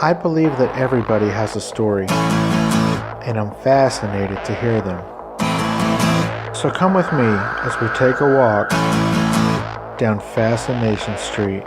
I believe that everybody has a story, and I'm fascinated to hear them. So come with me as we take a walk down Fascination Street.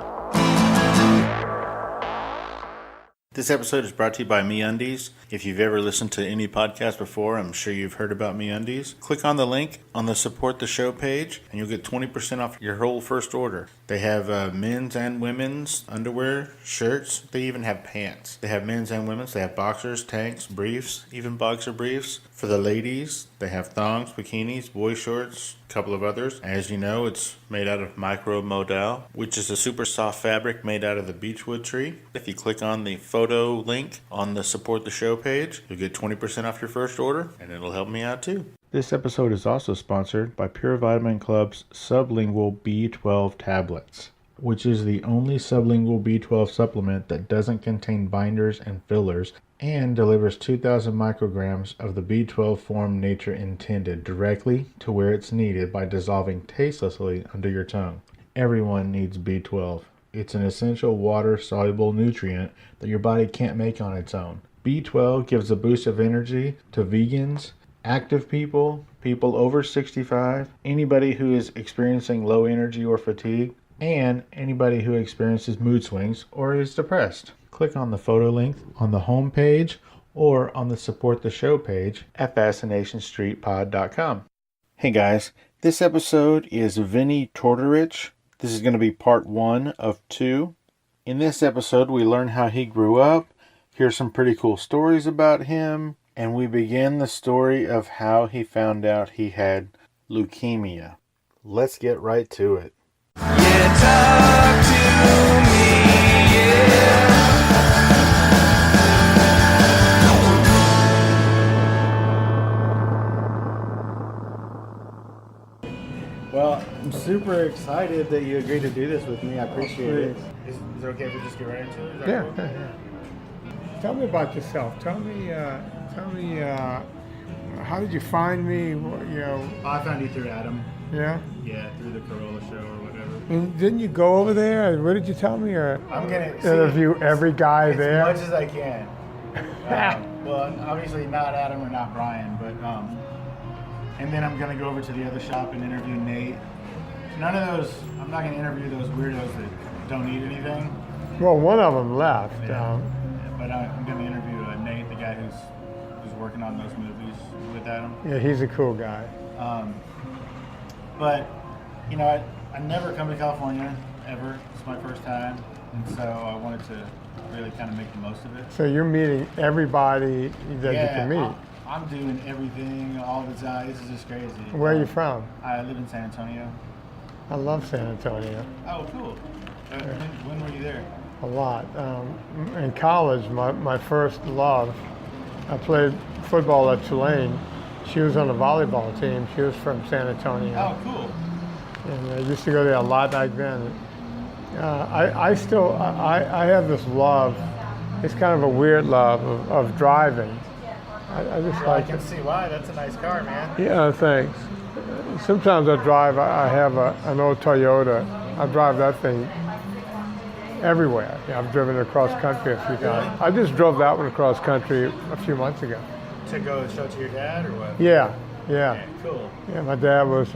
This episode is brought to you by MeUndies. If you've ever listened to any podcast before, I'm sure you've heard about MeUndies. Click on the link on the Support the Show page, and you'll get 20% off your whole first order. They have men's and women's underwear, shirts. They even have pants. They have men's and women's. They have boxers, tanks, briefs, even boxer briefs. For the ladies, they have thongs, bikinis, boy shorts, a couple of others. As you know, it's made out of micro-modal, which is a super soft fabric made out of the beechwood tree. If you click on the photo link on the Support the Show page, you'll get 20% off your first order, and it'll help me out too. This episode is also sponsored by Pure Vitamin Club's Sublingual B12 tablets, which is the only sublingual B12 supplement that doesn't contain binders and fillers and delivers 2,000 micrograms of the B12 form nature intended directly to where it's needed by dissolving tastelessly under your tongue. Everyone needs B12. It's an essential water-soluble nutrient that your body can't make on its own. B12 gives a boost of energy to vegans, active people, people over 65, anybody who is experiencing low energy or fatigue, and anybody who experiences mood swings or is depressed. Click on the photo link on the home page or on the Support the Show page at FascinationStreetPod.com. Hey guys, this episode is Vinnie Tortorich. This is going to be part 1 of 2. In this episode, we learn how he grew up, hear some pretty cool stories about him, and we begin the story of how he found out he had leukemia. Let's get right to it. Yeah, talk to me, yeah. Well, I'm super excited that you agreed to do this with me. I appreciate it. Is it okay if we just get right into it? Is that Yeah, cool? yeah. Tell me about yourself. Tell me, how did you find me? I found you through Adam. Yeah. Yeah, through the Corolla show or whatever. And didn't you go over there? What did you tell me? Or I'm going to interview every guy there? As much as I can. Well, obviously not Adam or not Brian, but and then I'm going to go over to the other shop and interview Nate. None of those, I'm not going to interview those weirdos that don't need anything. Well, one of them left. Yeah. But I'm going to interview Nate, the guy who's working on those movies with Adam. Yeah, he's a cool guy. But, you know, I never come to California, ever. It's my first time. And so I wanted to really kind of make the most of it. So you're meeting everybody that you can meet. I'm doing everything all the time. This is just crazy. Where are you from? I live in San Antonio. I love San Antonio. Oh, cool. When were you there? A lot. In college, my first love, I played football at Tulane. She was on the volleyball team. She was from San Antonio. Oh, cool. And I used to go there a lot back then. I have this love. It's kind of a weird love of driving. I just like I can see why. That's a nice car, man. Yeah, thanks. Sometimes I drive. I have an old Toyota. I drive that thing everywhere. Yeah, I've driven it across country a few times. I just drove that one across country a few months ago. To go show it to your dad or what? Yeah. Cool. Yeah, my dad was.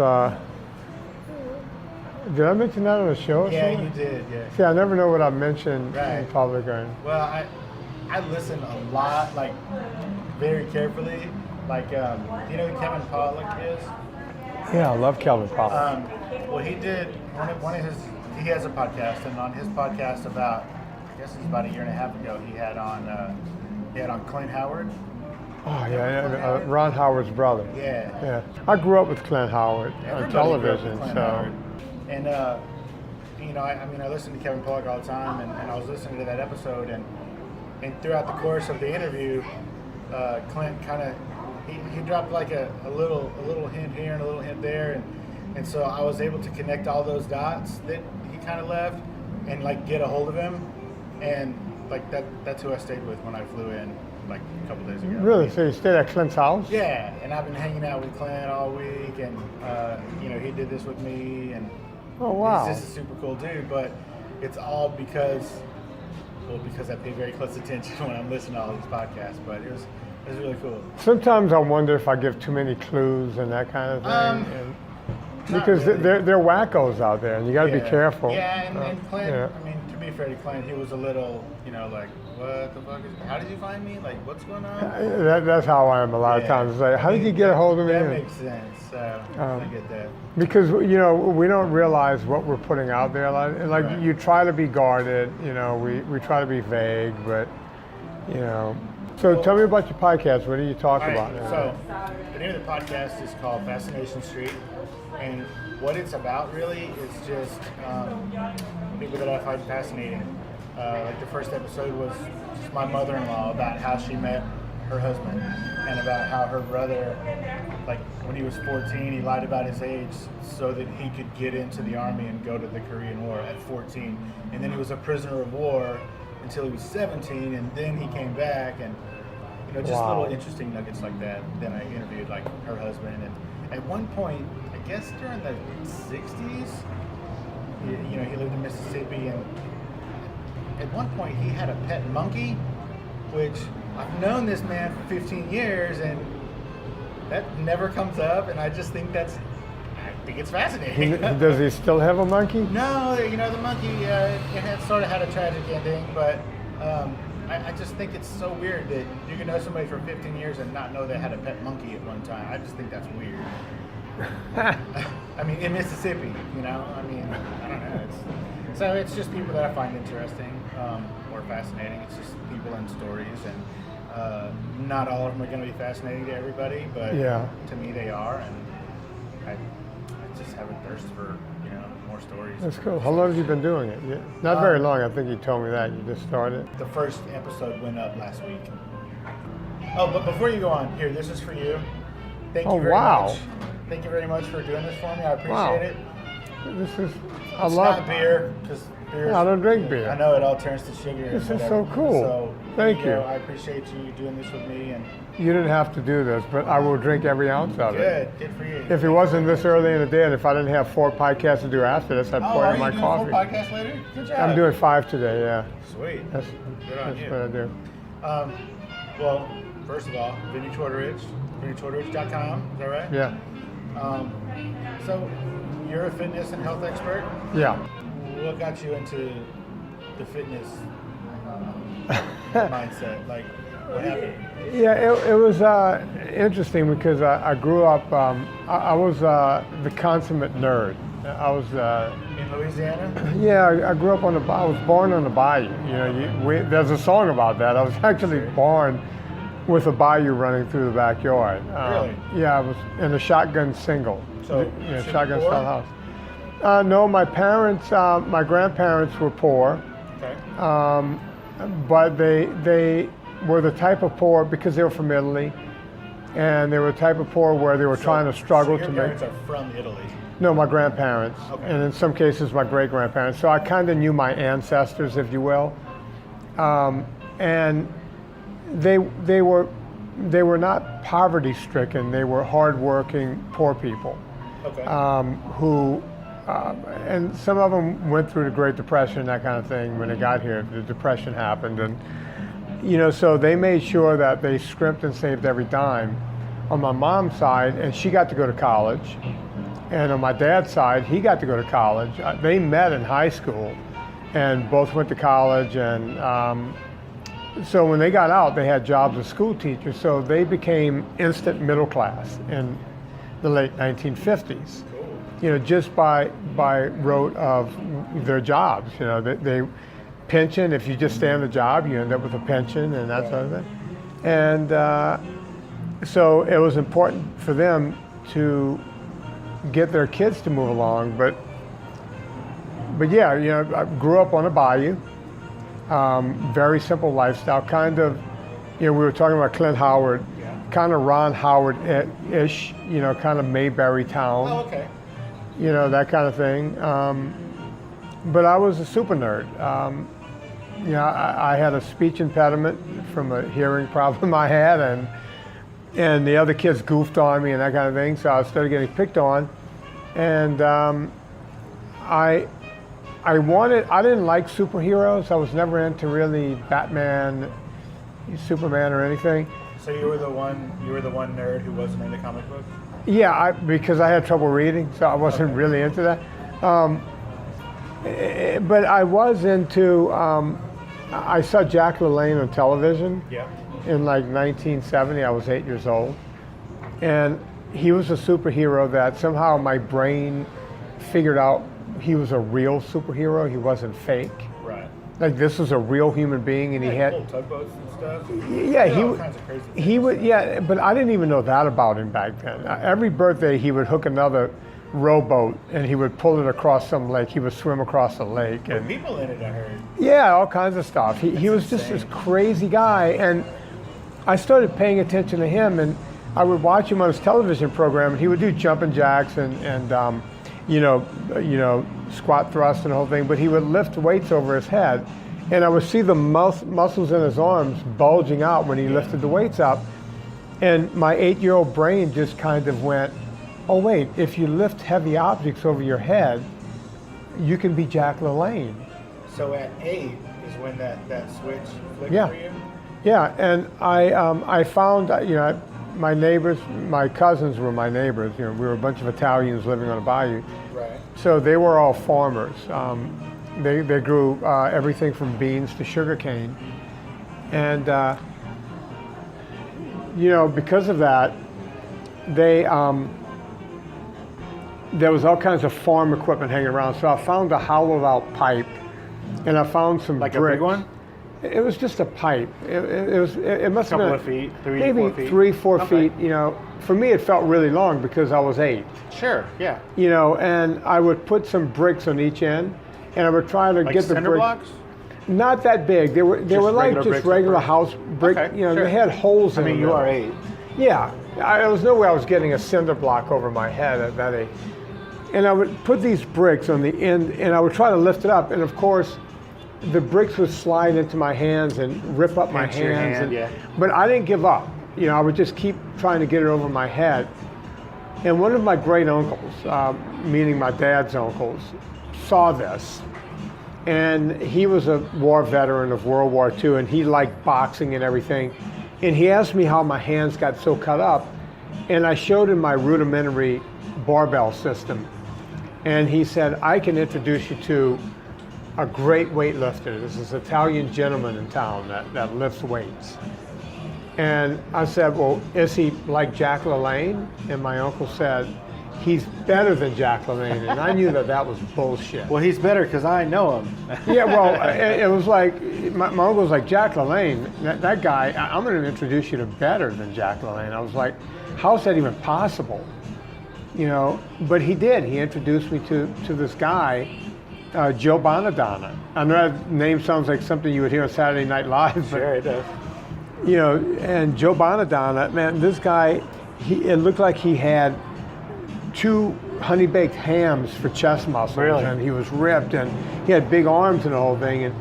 Did I mention that on the show? Yeah, you did. Yeah. See, I never know what I mentioned Right. in public. Well, I listen a lot, like very carefully. Like, you know who Kevin Pollak is? Yeah, I love Kelvin Pollak. Well, he did one of his. He has a podcast, and on his podcast about, I guess it was about a year and a half ago, he had on Clint Howard. Oh yeah, Ron Howard's brother. Yeah. I grew up with Clint Howard Everybody on grew up television, with Clint so. Howard. And you know, I listen to Kevin Pollak all the time, and I was listening to that episode, and throughout the course of the interview, Clint kind of he dropped like a little hint here and a little hint there, and so I was able to connect all those dots that he kind of left, and like get a hold of him, and like that's who I stayed with when I flew in like a couple days ago. Really? So you stayed at Clint's house? Yeah, and I've been hanging out with Clint all week, and you know, he did this with me, and Oh wow. he's just a super cool dude. But it's all because well, because I pay very close attention when I'm listening to all these podcasts. But it was really cool. Sometimes I wonder if I give too many clues and that kind of thing. Not Because really. they're wackos out there, and you got to be careful. Yeah, and Clint, yeah. I mean, to be fair to Clint, he was a little, like, what the fuck how did you find me? Like, what's going on? That's how I am a lot of times. It's like, how did you get a hold of me? That makes sense. I get that. Because we don't realize what we're putting out there. Like Right. you try to be guarded. We try to be vague, but So tell me about your podcast. What do you talk All about? right, so the name of the podcast is called Fascination Street, and what it's about really is just people that I find fascinating. Like the first episode was just my mother-in-law, about how she met her husband, and about how her brother, like when he was 14, he lied about his age so that he could get into the army and go to the Korean War at 14, and then he was a prisoner of war until he was 17, and then he came back, and just Wow. little interesting nuggets like that. Then I interviewed like her husband, and at one point, I guess during the 60s, he lived in Mississippi, and at one point he had a pet monkey, which I've known this man for 15 years, and that never comes up, and I just think I think it's fascinating. Does he still have a monkey? No, the monkey, it had sort of had a tragic ending, but I just think it's so weird that you can know somebody for 15 years and not know they had a pet monkey at one time. I just think that's weird. I mean, in Mississippi, I don't know. So it's just people that I find interesting or fascinating. It's just people and stories, and not all of them are going to be fascinating to everybody, but to me they are, and I just have a thirst for more stories. That's cool. How long have you been doing it? Not very long. I think you told me that. You just started. The first episode went up last week. Oh, but before you go on, here, this is for you. Thank you very much. Thank you very much for doing this for me. I appreciate it. This is It's not beer, because beer. I don't drink beer. I know it all turns to sugar. and This is whatever. so cool. So Thank you. I appreciate you doing this with me, and You didn't have to do this, but I will drink every ounce of it. good for you. If it wasn't this early in the day, and if I didn't have 4 podcasts to do after this, I'd pour are in you my doing coffee. 4 podcasts later? Good job. I'm doing 5 today. Yeah, Sweet. that's Good on you. what I do. Well, first of all, Vinnie Tortorich, VinnieTortorich.com. Is that right? Yeah, So, you're a fitness and health expert. yeah. What got you into the fitness mindset? Like, what happened? Yeah, it was interesting because I grew up. I was the consummate nerd. I was. In Louisiana? Yeah, I grew up on the. I was born on the bayou. There's a song about that. I was actually born with a bayou running through the backyard. Really? Yeah, I was in a shotgun single. So, shotgun poor? style house. No, my parents, my grandparents were poor, Okay. but they were the type of poor because they were from Italy, and they were the type of poor where they were trying to struggle so your to make. parents are from Italy. No, my grandparents, Okay. and in some cases my great grandparents. So I kind of knew my ancestors, if you will, and they were not poverty stricken. They were hardworking poor people Okay. who, and some of them went through the Great Depression, that kind of thing. When they got here, the Depression happened, and so they made sure that they scrimped and saved every dime. On my mom's side, and she got to go to college. And on my dad's side, he got to go to college. They met in high school and both went to college. And so when they got out, they had jobs as school teachers. So they became instant middle class in the late 1950s, just by rote of their jobs. They pension, if you just stay on the job, you end up with a pension and that sort of thing. And so it was important for them to get their kids to move along, but yeah, I grew up on a bayou, very simple lifestyle, kind of, we were talking about Clint Howard, kind of Ron Howard-ish, kind of Mayberry town, Oh, okay. That kind of thing. But I was a super nerd. I had a speech impediment from a hearing problem I had, and the other kids goofed on me and that kind of thing, so I started getting picked on. And I I didn't like superheroes. I was never into really Batman, Superman, or anything. So you were the one nerd who wasn't into comic books? Yeah, because I had trouble reading, so I wasn't really into that. But I was into, I saw Jack LaLanne on television Yeah. in like 1970. I was 8 years old. And he was a superhero that somehow my brain figured out he was a real superhero. He wasn't fake. Right. Like this was a real human being, and he had Little tugboats and stuff. yeah All kinds of crazy he things. would yeah, but I didn't even know that about him back then. Every birthday he would hook another rowboat and he would pull it across some lake. He would swim across the lake There and were people in it, I heard. yeah, all kinds of stuff. He was just this crazy guy, and I started paying attention to him, and I would watch him on his television program, and he would do jumping jacks and you know, squat thrust and the whole thing, but he would lift weights over his head, and I would see the muscles in his arms bulging out when he lifted the weights up, and my 8-year-old brain just kind of went, oh wait, if you lift heavy objects over your head, you can be Jack LaLanne. So at 8 is when that switch flicked Yeah. for you? Yeah, and I found, you know, my neighbors, my cousins were my neighbors. You know, we were a bunch of Italians living on a bayou. Right. So they were all farmers. They grew everything from beans to sugarcane. And, you know, because of that, they, there was all kinds of farm equipment hanging around. So I found a hollowed out pipe, and I found some Like bricks. a big one? It was just a pipe. It must have Couple been of feet, 3 maybe 4 feet? 3-4 Okay. feet. You know, for me it felt really long because I was 8. Sure, yeah. You know, and I would put some bricks on each end, and I would try to Like get the cinder bricks. blocks? Not that big. They were like regular just bricks regular of brick. house brick. Okay, You know, sure. they had holes I in them. mean, you are 8. Yeah, there was no way I was getting a cinder block over my head at that age. And I would put these bricks on the end, and I would try to lift it up, and of course, the bricks would slide into my hands and rip up my Into your hands. hand, yeah. But I didn't give up. You know, I would just keep trying to get it over my head. And one of my great uncles, meaning my dad's uncles, saw this. And he was a war veteran of World War II, and he liked boxing and everything. And he asked me how my hands got so cut up. And I showed him my rudimentary barbell system. And he said, I can introduce you to a great weightlifter. There's this Italian gentleman in town that lifts weights. And I said, well, is he like Jack LaLanne? And my uncle said, he's better than Jack LaLanne. And I knew that was bullshit. Well, he's better because I know him. Yeah, well, it was like, my uncle was like, Jack LaLanne, that guy, I'm going to introduce you to better than Jack LaLanne. I was like, how's that even possible? You know, but he did. He introduced me to this guy, Joe Bonadonna. I know that name sounds like something you would hear on Saturday Night Live, but Sure, it does. you know, and Joe Bonadonna, man, this guy, it looked like he had 2 honey-baked hams for chest muscles. Really? And he was ripped, and he had big arms and the whole thing. And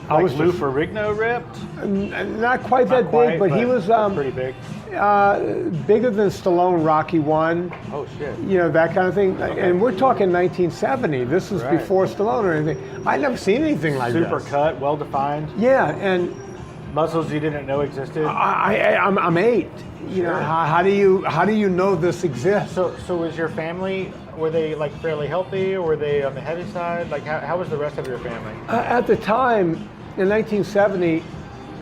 I Like was Lou just, Ferrigno ripped? not quite that Not quite, big, but he was pretty big. bigger than Stallone Rocky 1. Oh, shit. You know, that kind of thing. And we're talking 1970. This is Right. before Stallone or anything. I'd never seen anything like Super this. cut, well defined. Yeah, and Muscles you didn't know existed. I'm 8. You know, Sure. how do you know this exists? So was your family, were they like fairly healthy, or were they on the heavy side? Like how was the rest of your family? At the time, in 1970,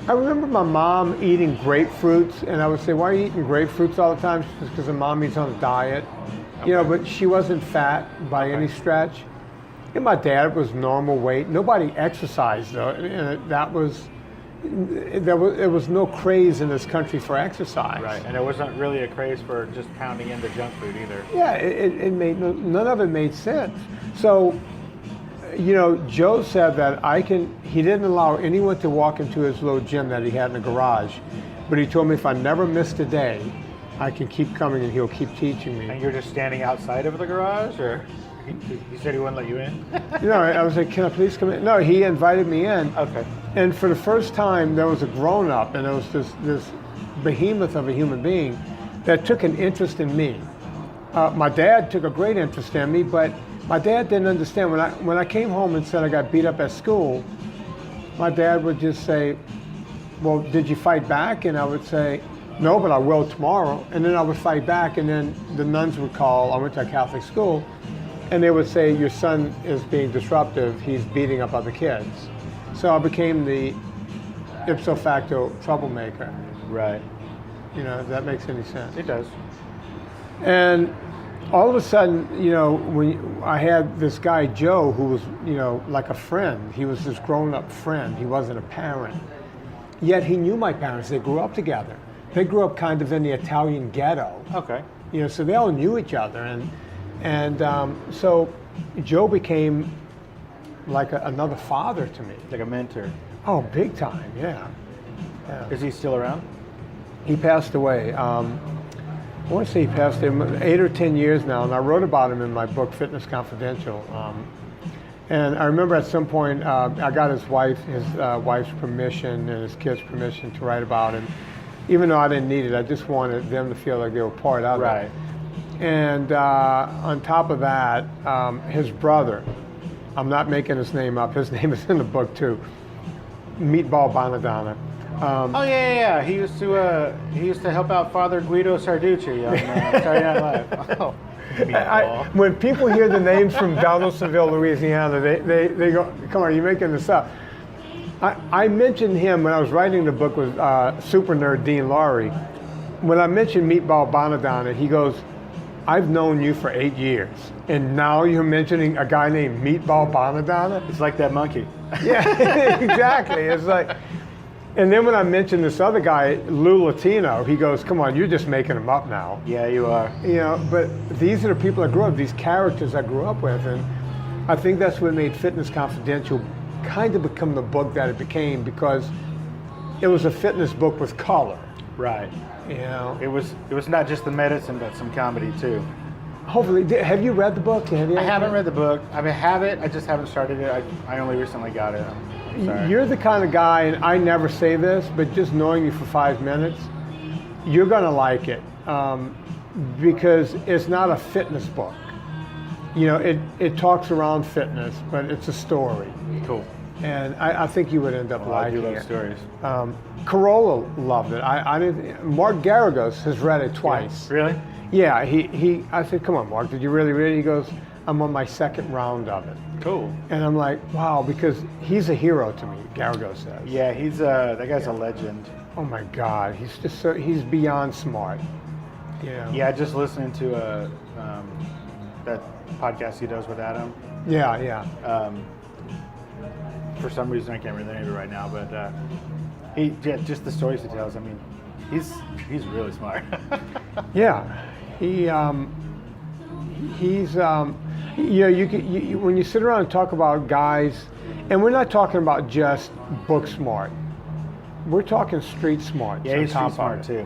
I remember my mom eating grapefruits, and I would say, why are you eating grapefruits all the time? She says, because her mommy's on a diet. You know, but she wasn't fat by any stretch. And my dad was normal weight. Nobody exercised, though. And it was no craze in this country for exercise. Right, and there wasn't really a craze for just pounding into junk food either. Yeah, it made none of it made sense. So, you know, Joe said that he didn't allow anyone to walk into his little gym that he had in the garage, but he told me if I never missed a day, I can keep coming and he'll keep teaching me. And you're just standing outside of the garage, or he said he wouldn't let you in? You know, I was like, can I please come in? No, he invited me in. Okay. And for the first time, there was a grown-up, and there was this behemoth of a human being that took an interest in me. My dad took a great interest in me, but My dad didn't understand. When I came home and said I got beat up at school, my dad would just say, well, did you fight back? And I would say, no, but I will tomorrow. And then I would fight back, and then the nuns would call. I went to a Catholic school, and they would say, your son is being disruptive. He's beating up other kids. So I became the ipso facto troublemaker. Right. You know, if that makes any sense. It does. And all of a sudden, you know, when I had this guy, Joe, who was, you know, like a friend. He was this grown-up friend. He wasn't a parent. Yet he knew my parents. They grew up together. They grew up kind of in the Italian ghetto. Okay. You know, so they all knew each other. And so Joe became like another father to me. Like a mentor. Oh, big time, yeah. Is he still around? He passed away. I want to say he passed away 8 or 10 years now, and I wrote about him in my book, Fitness Confidential. And I remember at some point I got his wife's permission and his kids' permission to write about him, even though I didn't need it. I just wanted them to feel like they were part of Right. it. And on top of that, his brother, I'm not making his name up, his name is in the book too, Meatball Bonadonna. Oh yeah. He used to help out Father Guido Sarducci on Saturday Night Live. Oh, When people hear the names from Donaldsonville, Louisiana, they go, come on, you're making this up. I mentioned him when I was writing the book with super nerd Dean Laurie. When I mentioned Meatball Bonadonna, he goes, I've known you for 8 years, and now you're mentioning a guy named Meatball Bonadonna? It's like that monkey. Yeah, exactly. It's like, and then when I mentioned this other guy, Lou Latino, he goes, come on, you're just making him up now. Yeah, you are. You know, but these are the people I grew up, these characters I grew up with, and I think that's what made Fitness Confidential kind of become the book that it became, because it was a fitness book with color. Right. You know, It was not just the medicine, but some comedy too. hopefully, have you read the book? Have you? I haven't read the book. I mean, I have it. I just haven't started it. I only recently got it. I'm sorry. You're the kind of guy, and I never say this, but just knowing you for 5 minutes, you're gonna like it, because it's not a fitness book. You know, it talks around fitness, but it's a story. Cool. And I think you would end up Well, I liking do love it. stories. Corolla loved it. I didn't. Mark Garagos has read it twice. Really? Yeah, I said, come on, Mark, did you really read it? He goes, I'm on my second round of it. Cool. And I'm like, wow, because he's a hero to me, Garagos says. Yeah, he's that guy's a legend. Oh my God, he's just he's beyond smart. You know? Yeah, just listening to that podcast he does with Adam. Yeah. For some reason, I can't remember the name of it right now, but just the stories he tells. I mean, he's really smart. Yeah, he's you know, you when you sit around and talk about guys, and we're not talking about just book smart, we're talking street smart. Yeah, he's street smart too.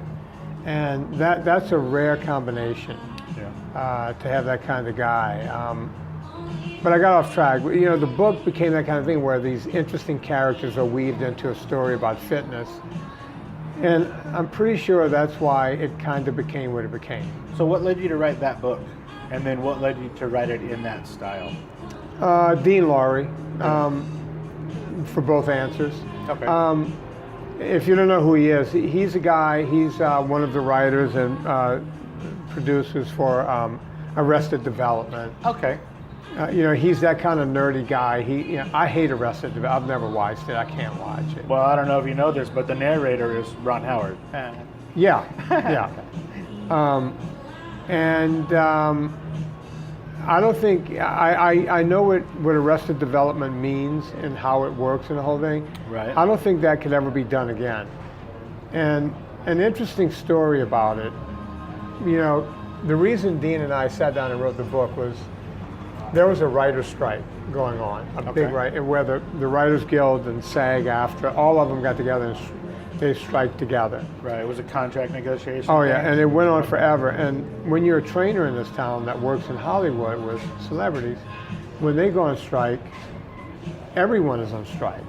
And that's a rare combination. Yeah. To have that kind of guy. But I got off track. You know, the book became that kind of thing where these interesting characters are weaved into a story about fitness. And I'm pretty sure that's why it kind of became what it became. So what led you to write that book? And then what led you to write it in that style? Dean Laurie, for both answers. Okay. If you don't know who he is, he's a guy, he's one of the writers and producers for Arrested Development. Okay. You know, he's that kind of nerdy guy. You know, I hate Arrested Development. I've never watched it. I can't watch it. Well, I don't know if you know this, but the narrator is Ron Howard. Yeah. I don't think I know what Arrested Development means and how it works and the whole thing. Right. I don't think that could ever be done again. And an interesting story about it, you know, the reason Dean and I sat down and wrote the book was there was a writer's strike going on, big where the Writers Guild and SAG-AFTRA, all of them got together and they strike together. Right. It was a contract negotiation. Oh yeah, and it went on forever. And when you're a trainer in this town that works in Hollywood with celebrities, when they go on strike, everyone is on strike.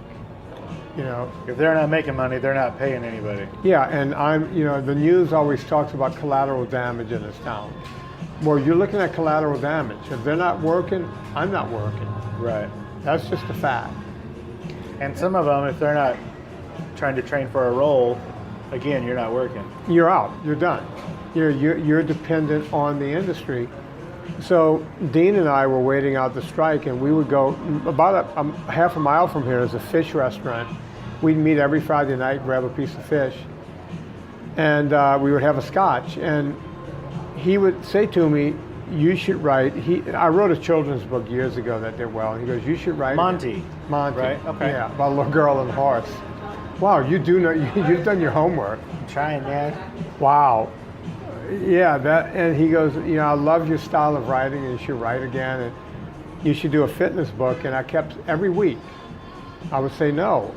You know. If they're not making money, they're not paying anybody. Yeah, and you know, the news always talks about collateral damage in this town. Well, you're looking at collateral damage. If they're not working, I'm not working. Right. That's just a fact. And some of them, if they're not trying to train for a role, again, you're not working. You're out. You're done. You're dependent on the industry. So Dean and I were waiting out the strike, and we would go about a half a mile from here is a fish restaurant. We'd meet every Friday night, grab a piece of fish, and we would have a scotch. And he would say to me, "You should write." I wrote a children's book years ago that did well. He goes, "You should write." Monty, right? Okay. Yeah, about a little girl and a horse. Wow, you do know. You've done your homework. I'm trying, man. Wow. Yeah, and he goes, I love your style of writing, and you should write again, and you should do a fitness book. And I kept, every week, I would say no.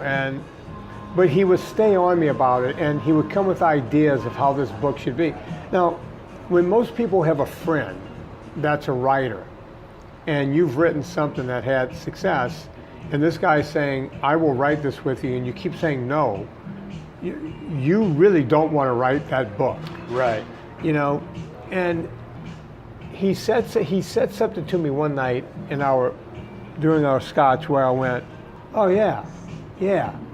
But he would stay on me about it, and he would come with ideas of how this book should be. Now, when most people have a friend that's a writer, and you've written something that had success, and this guy's saying, I will write this with you, and you keep saying no, you really don't want to write that book. Right. And he said something to me one night during our scotch where I went, oh yeah,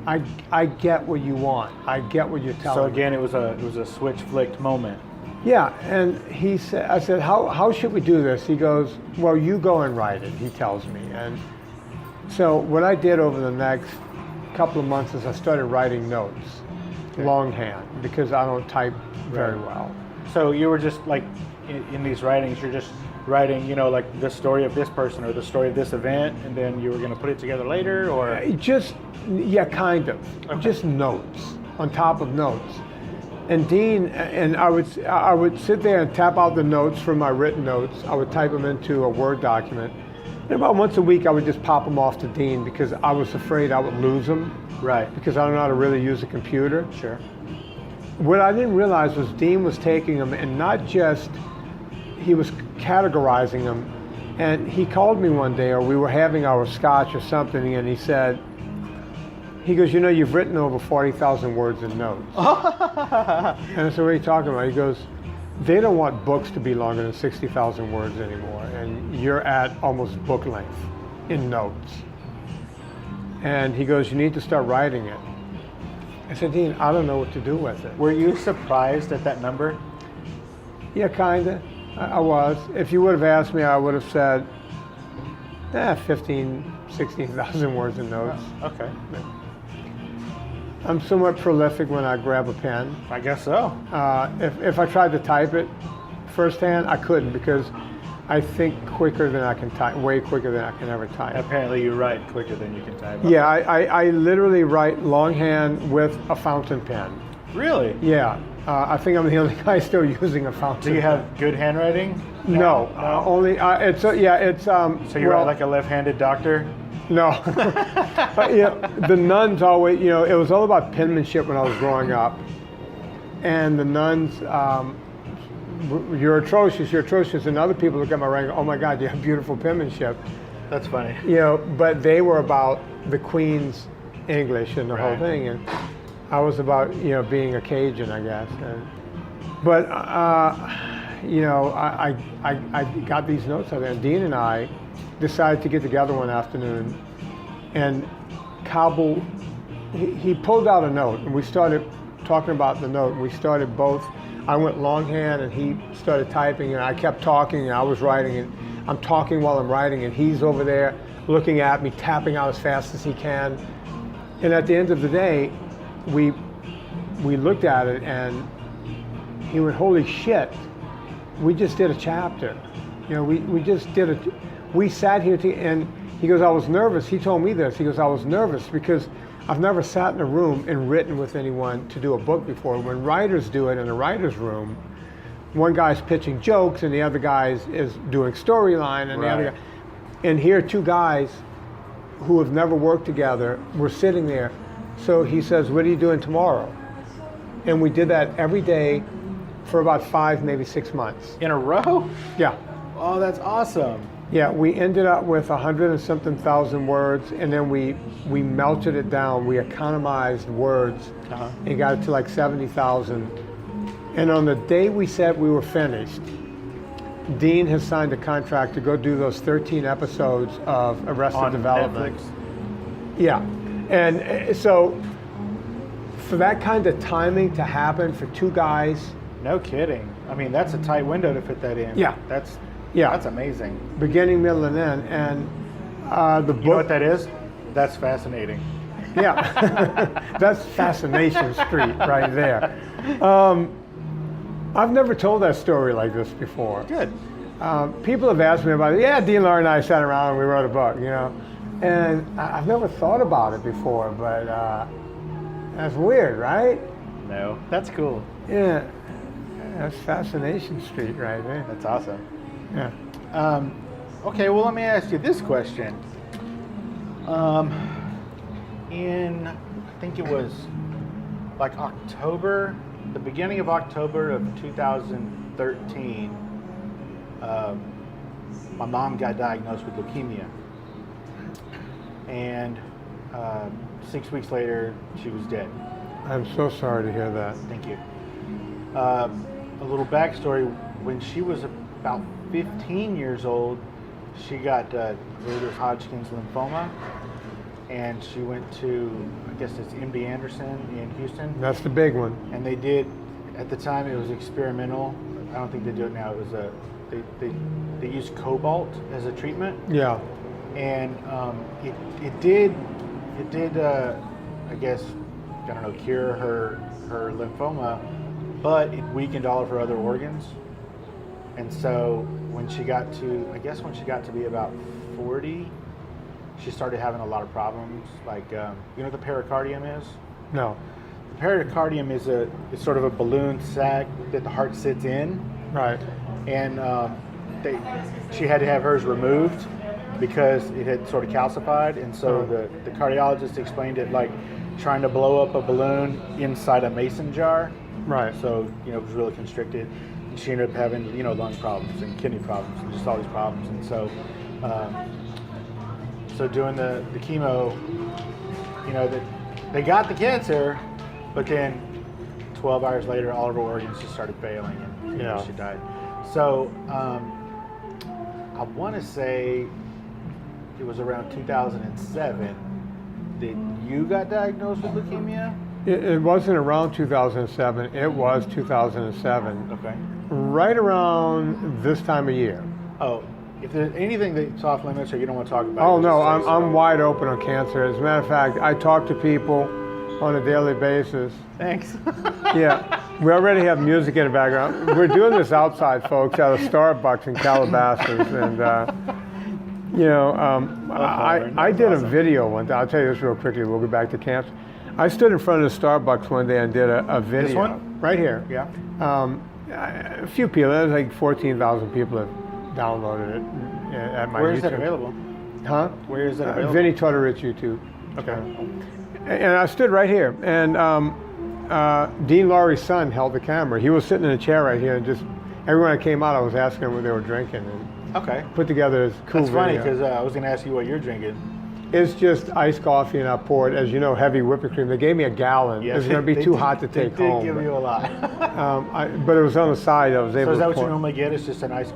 I get what you want. I get what you're telling me. So again, it was a switch flicked moment. Yeah, and I said, how should we do this? He goes, well, you go and write it, he tells me. And so what I did over the next couple of months is I started writing notes, longhand, because I don't type very well. So you were just like, in these writings, you're just writing, like the story of this person or the story of this event, and then you were going to put it together later, or? Kind of. Okay. Just notes, on top of notes. And Dean, and I would sit there and tap out the notes from my written notes. I would type them into a Word document. And about once a week, I would just pop them off to Dean because I was afraid I would lose them. Right. Because I don't know how to really use a computer. Sure. What I didn't realize was Dean was taking them, and not just, he was categorizing them. And he called me one day, or we were having our scotch or something, and he goes, you've written over 40,000 words in notes. And I said, what are you talking about? He goes, they don't want books to be longer than 60,000 words anymore, and you're at almost book length in notes. And he goes, you need to start writing it. I said, Dean, I don't know what to do with it. Were you surprised at that number? Yeah, kinda. I was. If you would have asked me, I would have said, 16,000 words in notes. Oh, okay. I'm somewhat prolific when I grab a pen. I guess so. If I tried to type it firsthand, I couldn't, because I think quicker than I can type, way quicker than I can ever type. Apparently you write quicker than you can type. Yeah, I literally write longhand with a fountain pen. Really? Yeah. I think I'm the only guy still using a fountain pen. Do you have good handwriting? No. Only, it's. So you're like a left-handed doctor? No. The nuns always, it was all about penmanship when I was growing up. And the nuns, you're atrocious. And other people look at my writing and go, oh my God, you have beautiful penmanship. That's funny. But they were about the Queen's English and the whole thing. And I was about, being a Cajun, I guess. But I got these notes out there. And Dean and I decided to get together one afternoon and cobble. He pulled out a note, and we started talking about the note. We started both. I went longhand, and he started typing, and I kept talking, and I was writing, and I'm talking while I'm writing, and he's over there looking at me, tapping out as fast as he can. And at the end of the day, we looked at it, and he went, holy shit, we just did a chapter. We just did it. We sat here, and he goes, I was nervous. He told me this. He goes, I was nervous because I've never sat in a room and written with anyone to do a book before. When writers do it in a writer's room, one guy's pitching jokes and the other guy is doing storyline, and the other guy. And here, two guys who have never worked together were sitting there. So he says, what are you doing tomorrow? And we did that every day for about 5, maybe 6 months. In a row? Yeah. Oh, that's awesome. Yeah, we ended up with 100 and something thousand words, and then we melted it down. We economized words and got it to like 70,000. And on the day we said we were finished, Dean has signed a contract to go do those 13 episodes of Arrested On Development. Netflix. Yeah, and so for that kind of timing to happen for two guys, No kidding. I mean, that's a tight window to fit that in. Yeah. That's Yeah. amazing. beginning, middle, and end, and the book. You know what that is? That's fascinating. Yeah, that's Fascination Street right there. I've never told that story like this before. Good. People have asked me about it. Yeah, Dean, Laura, and I sat around and we wrote a book, you know, and I've never thought about it before, but that's weird, right? No, that's cool. Yeah, that's Fascination Street right there. That's awesome. Yeah. Okay, well, let me ask you this question. In, I think it was like October, the beginning of October of 2013, my mom got diagnosed with leukemia. And 6 weeks later, she was dead. I'm so sorry to hear that. Thank you. A little backstory, when she was about 15 years old, she got Hodgkin's lymphoma, and she went to, I guess it's MD Anderson in Houston, That's the big one. and they did, at the time it was experimental. I don't think they do it now. It was they used cobalt as a treatment, Yeah. and it did I guess, I don't know, cure her lymphoma, but it weakened all of her other organs. And so when she got to be about 40, she started having a lot of problems. Like, you know what the pericardium is? No. The pericardium is it's sort of a balloon sac that the heart sits in. Right. And she had to have hers removed because it had sort of calcified. And so the cardiologist explained it like trying to blow up a balloon inside a mason jar. Right. So, you know, it was really constricted. And she ended up having, you know, lung problems and kidney problems and just all these problems. And so, so doing the chemo, you know, they got the cancer, but then 12 hours later, all of her organs just started failing and you know, she died. So, I want to say it was around 2007 that you got diagnosed with leukemia. It wasn't around 2007. It was 2007. Okay. Right around this time of year. Oh, if there's anything that's off limits or you don't want to talk about, Oh just no, say so. I'm wide open on cancer. As a matter of fact, I talk to people on a daily basis. Thanks. Yeah, we already have music in the background. We're doing this outside, folks, at a Starbucks in Calabasas, and you know, I did a video one day. I'll tell you this real quickly. We'll get back to cancer. I stood in front of the Starbucks one day and did a video. This one? Right here. Yeah. A few people. There's like 14,000 people have downloaded it at my YouTube. Where is that available? Huh? Where is that available? Vinnie Tortorich YouTube. Okay. And I stood right here, and Dean Laurie's son held the camera. He was sitting in a chair right here, and just everyone that came out, I was asking them what they were drinking, and Okay. put together this cool That's funny video. because I was going to ask you what you're drinking. It's just iced coffee, and I poured, as you know, heavy whipping cream. They gave me a gallon. It was going to be they too did- hot to take They home. did give you a lot. But it was on the side. I was able So is that to what you pour. normally get? It's just an ice.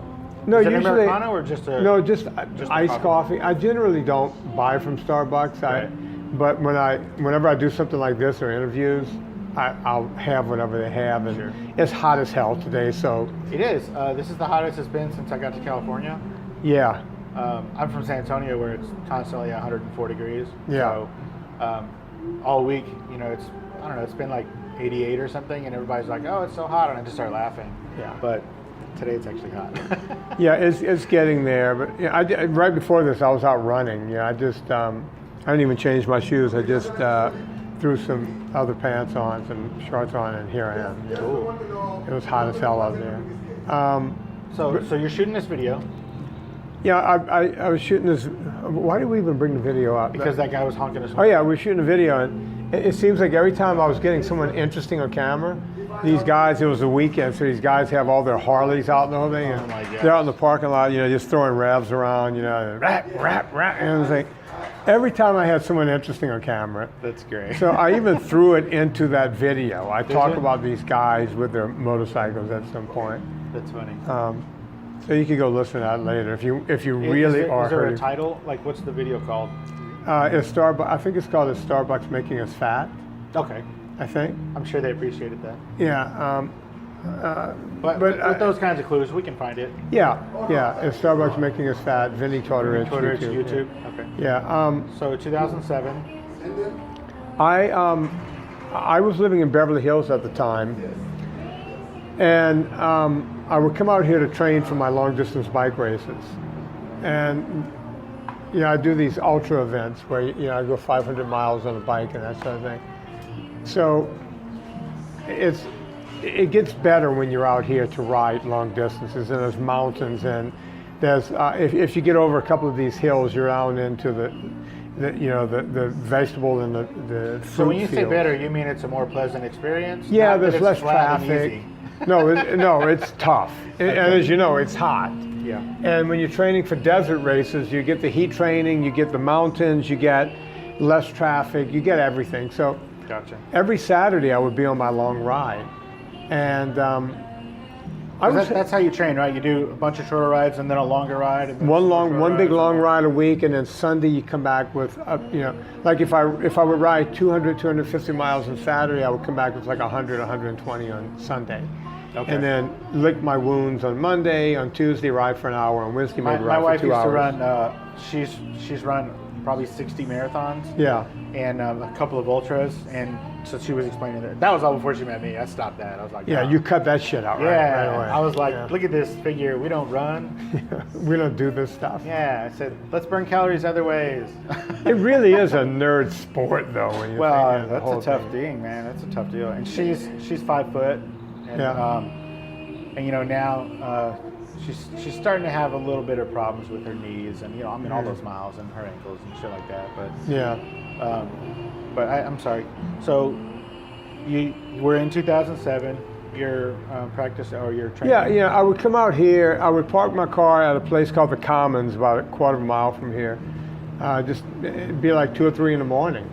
No, is it usually Americano or just a? no, just just iced a coffee. I generally don't buy from Starbucks. But whenever I do something like this or interviews, I'll have whatever they have, and Sure. it's hot as hell today. So It is. This is the hottest it's been since I got to California. yeah, I'm from San Antonio, where it's constantly 104 degrees. Yeah. So all week, you know, I don't know, it's been like 88 or something, and everybody's like, "Oh, it's so hot," and I just start laughing. Yeah. But today it's actually hot. yeah, it's getting there. But yeah, right before this, I was out running. Yeah, I just I didn't even change my shoes. I just threw some other pants on, some shorts on, and here I am. Yeah. Cool. It was hot as hell out there. So you're shooting this video Yeah, I was shooting this. Why did we even bring the video up? because that guy was honking his Oh horn. yeah, we were shooting a video, and it seems like every time I was getting someone interesting on camera, these guys, it was a weekend, so these guys have all their Harleys out and the whole thing, and my gosh. they're out in the parking lot, you know, just throwing revs around, you know, and rap, rap, rap, and it was like, every time I had someone interesting on camera. That's great. So I even threw it into that video. I talk you? about these guys with their motorcycles at some point. That's funny. So you could go listen to that later if you Is really there- are Is there a hurting. title? Like, what's the video called? It's Starbucks. I think it's called "Is Starbucks Making Us Fat?" Okay, I think. I'm sure they appreciated that. Yeah. But with those kinds of clues, we can find it. Yeah. Is Starbucks Making Us Fat? Vinnie Tortorich. Tortorich, YouTube. Okay. Yeah. So 2007. I was living in Beverly Hills at the time, and I would come out here to train for my long distance bike races, and I do these ultra events where I go 500 miles on a bike and that sort of thing. So it gets better when you're out here to ride long distances, and there's mountains, and there's if you get over a couple of these hills, you're out into the vegetable and the fruit So when you say fields. better, you mean it's a more pleasant experience? Yeah, Not that there's it's less flat and traffic. easy. No, it's tough, and as you know, it's hot. Yeah. And when you're training for desert races, you get the heat training, you get the mountains, you get less traffic, you get everything. So Gotcha. every Saturday I would be on my long ride, and That's how you train, right? You do a bunch of shorter rides and then a longer ride. And then one big long ride a week, and then Sunday you come back with, like if I would ride 200, 250 miles on Saturday, I would come back with like 100, 120 on Sunday. Okay. And then lick my wounds on Monday, on Tuesday ride for an hour, on Wednesday My maybe ride wife for 2 used to hours. run. She's run probably 60 marathons. Yeah. And a couple of ultras, and so she was explaining that was all before she met me. I stopped that. I was like, Yeah, "No." you cut that shit out right away. I was like, Yeah. look at this figure. We don't run. We don't do this stuff. Yeah, I said, let's burn calories other ways. It really is a nerd sport, though. When you Well, think of the that's whole a tough thing. thing, man. That's a tough deal. And she's 5 foot, and Yeah. now she's starting to have a little bit of problems with her knees, and all those miles and her ankles and shit like that. But Yeah. I'm sorry. So you were in 2007. Your practice or your training? Yeah, I would come out here. I would park my car at a place called the Commons, about a quarter of a mile from here. It'd be like 2 or 3 in the morning,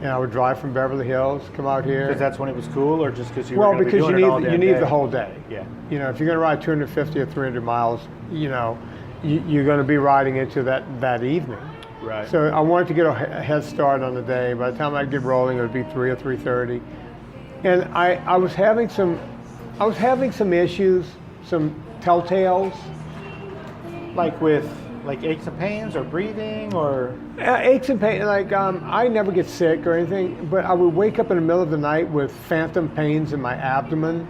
and I would drive from Beverly Hills, come out here. Because that's when it was cool, or just because you Well, were going to be because doing it all you damn need day? the whole day. Yeah. If you're going to ride 250 or 300 miles, you're going to be riding into that evening. Right. So I wanted to get a head start on the day. By the time I get rolling, it would be 3 or 3:30, and I was having some issues, some telltales. Like with aches and pains or breathing or Aches and pain, I never get sick or anything, but I would wake up in the middle of the night with phantom pains in my abdomen,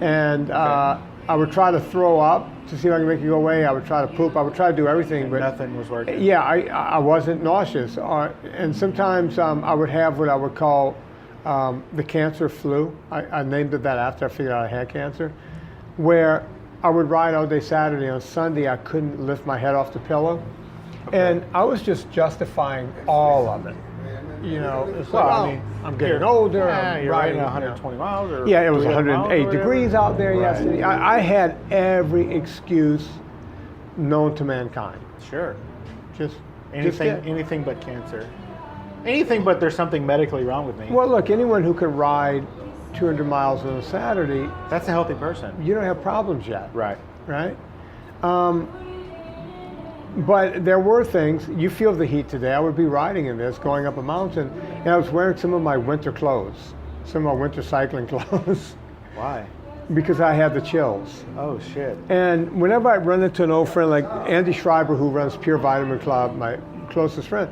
and I would try to throw up to see if I can make it go away. I would try to poop. I would try to do everything, but nothing was working. yeah, I wasn't nauseous. And sometimes I would have what I would call the cancer flu. I named it that after I figured out I had cancer, where I would ride all day Saturday. On Sunday, I couldn't lift my head off the pillow. And I was just justifying all of it. It's Well, like, I mean, I'm getting older. Yeah, I'm you're riding riding 120 miles or Yeah, it was 300 miles or 108 whatever. degrees out there Right. yesterday. I had every excuse known to mankind. Sure. Just Anything but cancer. Anything but there's something medically wrong with me. Well, look, anyone who can ride 200 miles on a Saturday, That's a healthy person. you don't have problems yet. Right. Right? But there were things, you feel the heat today. I would be riding in this, going up a mountain, and I was wearing some of my winter clothes, some of my winter cycling clothes, Why? because I had the chills. Oh shit. And whenever I run into an old friend like Andy Schreiber, who runs Pure Vitamin Club, my closest friend,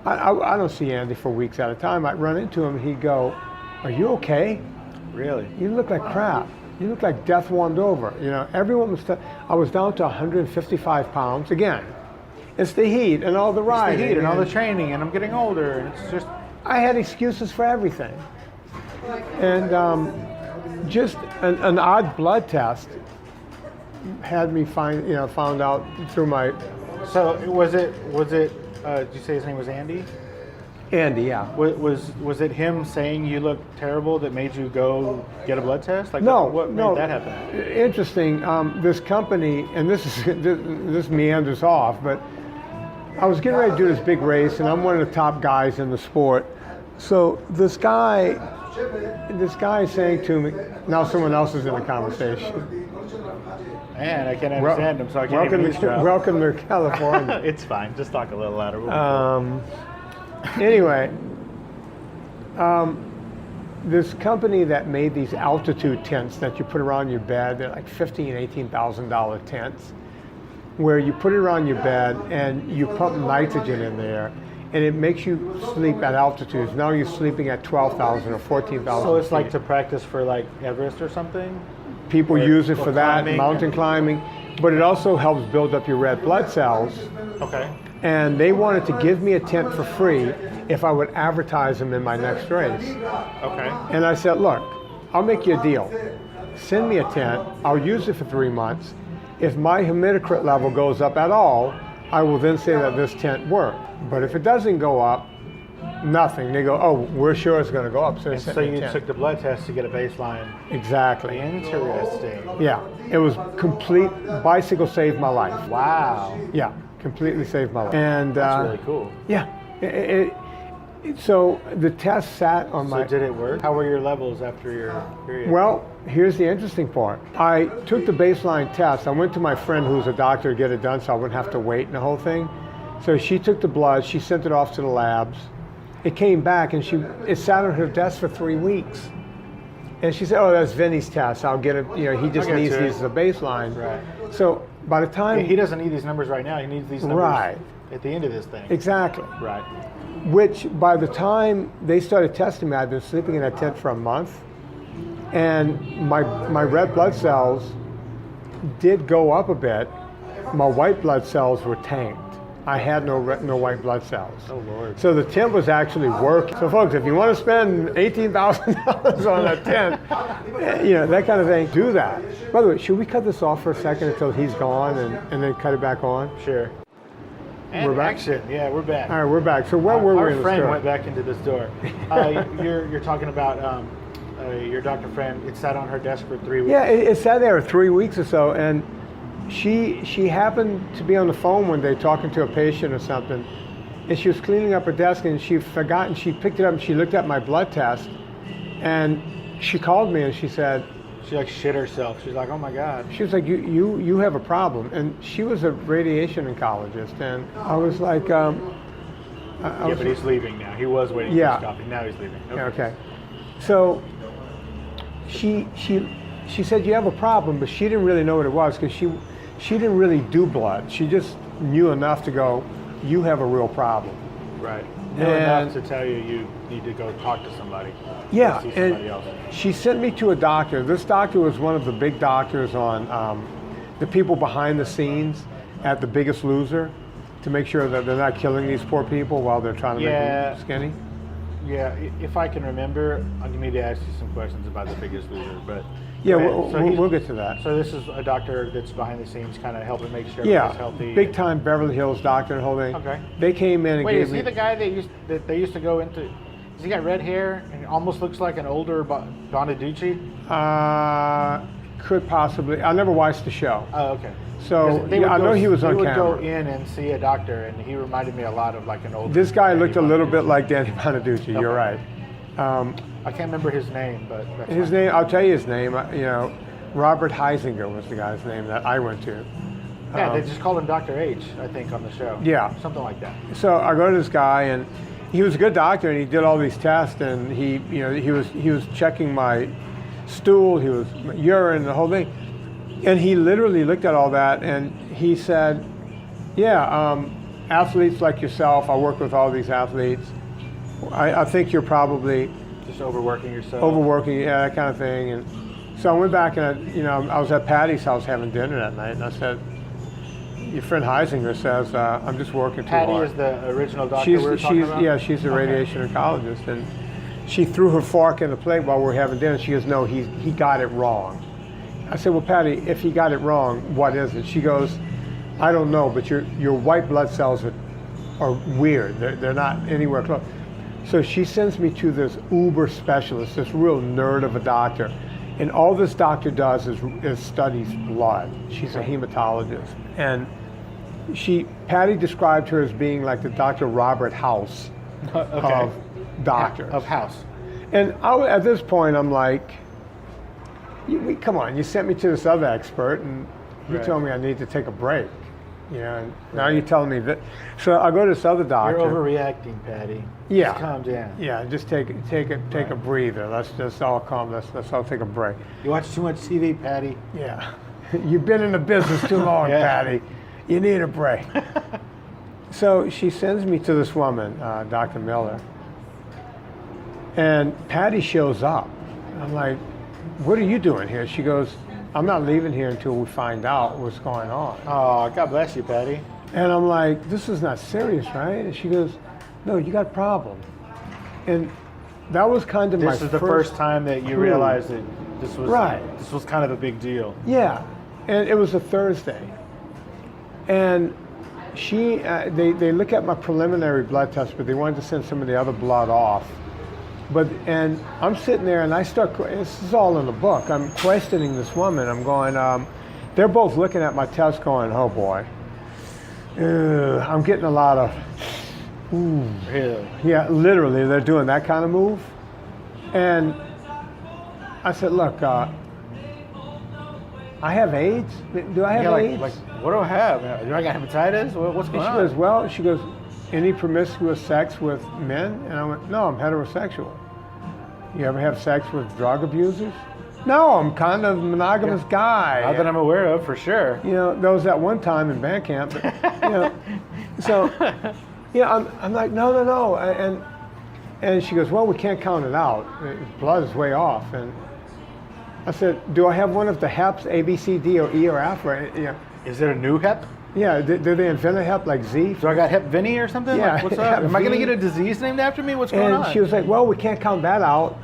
I don't see Andy for weeks at a time. I'd run into him and he'd go, "Are you okay? Really? You look like crap. You look like death warmed over." Everyone was, I was down to 155 pounds. Again, it's the heat and all the It's riding. the heat and all the training, and I'm getting older, and it's just I had excuses for everything. And just an odd blood test had me found out through my, So was it? Did you say his name was Andy? Andy, yeah. Was it him saying you look terrible that made you go get a blood test? Like No, what no. made that happen? Interesting. This company, and this meanders off, but I was getting ready to do this big race, and I'm one of the top guys in the sport. So this guy is saying to me, now someone else is in the conversation. Man, I can't understand him, so I can't even eavesdrop. Welcome to California. It's fine. Just talk a little louder. We'll be cool. Anyway, this company that made these altitude tents that you put around your bed, they're like $15,000, $18,000 tents, where you put it around your bed and you pump nitrogen in there, and it makes you sleep at altitudes. Now you're sleeping at 12,000 or 14,000. So it's like to practice for like Everest or something? People use it for that, climbing. mountain climbing, but it also helps build up your red blood cells. Okay. And they wanted to give me a tent for free if I would advertise them in my next race. Okay. And I said, look, I'll make you a deal. Send me a tent, I'll use it for 3 months. If my hematocrit level goes up at all, I will then say that this tent worked. But if it doesn't go up, nothing. They go, oh, we're sure it's going to go up. So, they And sent so me a you tent. took the blood test to get a baseline. Exactly. Interesting. Yeah, it was complete. Bicycle saved my life. Wow. Yeah, completely saved my life. And That's really cool. yeah, so the test sat on my. So did it work? How were your levels after your period? Well, here's the interesting part. I took the baseline test. I went to my friend who's a doctor to get it done so I wouldn't have to wait and the whole thing. So she took the blood, she sent it off to the labs. It came back and it sat on her desk for 3 weeks. And she said, oh, that's Vinnie's test. I'll get it, he just I'll get needs to it. these as a baseline. Right. So by the time. He doesn't need these numbers right now. He needs these numbers Right. at the end of this thing. Exactly. Right. Which by the time they started testing me, I'd been sleeping in that tent for a month. And my red blood cells did go up a bit. My white blood cells were tanked. I had no white blood cells. Oh, Lord. So the tent was actually working. So folks, if you want to spend $18,000 on a tent, that kind of thing, do that. By the way, should we cut this off for a second until he's gone and then cut it back on? Sure. And We're back? action. Yeah, we're back. All right, we're back. So where were we Our in the friend story? went back into this door. You're talking about your doctor friend. It sat on her desk for 3 weeks. Yeah, it sat there 3 weeks or so, and she happened to be on the phone one day talking to a patient or something, and she was cleaning up her desk, and she forgot, and she picked it up, and she looked at my blood test, and she called me, and she said, She like shit herself. She's like, oh my God. she was like, you have a problem, and she was a radiation oncologist, and I was like, Yeah, but he's leaving now. He was waiting Yeah. for his coffee. Now he's leaving. Okay. So she said you have a problem, but she didn't really know what it was because she didn't really do blood. She just knew enough to go, you have a real problem. Right. Knew enough to tell you need to go talk to somebody. Yeah, Go see somebody and else. she sent me to a doctor. This doctor was one of the big doctors on the people behind the scenes at The Biggest Loser to make sure that they're not killing these poor people while they're trying to make them skinny. Yeah, if I can remember, I need to ask you some questions about The Biggest Loser. But Yeah, go ahead. we'll get to that. So this is a doctor that's behind the scenes, kind of helping make sure Yeah, everybody's healthy. big time Beverly Hills doctor and the whole thing. Okay. They came in and Wait, gave is me. he the guy that they used to go into? Has he got red hair and almost looks like an older Bonaducci? Could possibly. I never watched the show. Oh, okay. So 'Cause they would I know he was on They would camera. go in and see a doctor, and he reminded me a lot of like an old. This guy Danny looked a little bit Bonaducci. like Danny Bonaducci. You're right. I can't remember his name, but that's His fine. name, I'll tell you his name. Robert Heisinger was the guy's name that I went to. Yeah, they just called him Dr. H, I think, on the show. Yeah. Something like that. So I go to this guy, and he was a good doctor, and he did all these tests, and he was checking my stool, he was my urine, the whole thing, and he literally looked at all that, and he said, "Yeah, athletes like yourself, I work with all these athletes. I think you're probably Just overworking yourself. overworking, yeah, that kind of thing." And so I went back, and I was at Patty's house having dinner that night, and I said, "Your friend Heisinger says I'm just working too Patty hard." is the original doctor we were talking about? Yeah, she's a radiation oncologist, and she threw her fork in the plate while we were having dinner. She goes, "No, he got it wrong." I said, "Well, Patty, if he got it wrong, what is it?" She goes, "I don't know, but your white blood cells are weird. They're not anywhere close." So she sends me to this uber specialist, this real nerd of a doctor, and all this doctor does is studies blood. She's a hematologist, and Patty described her as being like the Dr. Robert House Okay. of doctors. Of house. And at this point, I'm like, come on, you sent me to this other expert, and You Right. told me I need to take a break. You know, and now you're telling me that. So I go to this other doctor. You're overreacting, Patty. Yeah. Just calm down. Yeah, just take a breather. Let's just all calm. Let's all take a break. You watch too much TV, Patty. Yeah, you've been in the business too long, Yeah. Patty. You need a break. So she sends me to this woman, Dr. Miller, and Patty shows up. I'm like, "What are you doing here?" She goes, "I'm not leaving here until we find out what's going on." Oh, God bless you, Patty. And I'm like, "This is not serious, right?" And she goes, "No, you got a problem." And that was kind of my This is the first time that you clue. realized that this was Right. This was kind of a big deal. Yeah, and it was a Thursday. And they look at my preliminary blood test, but they wanted to send some of the other blood off. And I'm sitting there and I start, this is all in the book, I'm questioning this woman. I'm going, they're both looking at my test going, oh boy. I'm getting a lot of, ooh. Really? Yeah, literally, they're doing that kind of move. And I said, look, I have AIDS. Do I have Yeah, AIDS? like, what do I have? Do I got hepatitis? What's And going she on? goes, well, she goes, any promiscuous sex with men? And I went, no, I'm heterosexual. You ever have sex with drug abusers? No, I'm kind of a monogamous guy. Not that I'm aware of, for sure. You know, there was that one time in band camp, but, you know, so, yeah, I'm like, no. And she goes, well, we can't count it out. Blood is way off. And I said, do I have one of the HEPs, A, B, C, D, or E, or F? Or, you know, Is it a new hep? yeah, did they invent a HEP like Z? Do I got hep Vinnie or something? Yeah, Like, what's up? Hep Am I going to V. get a disease named after me? What's going And on? she was like, well, we can't count that out.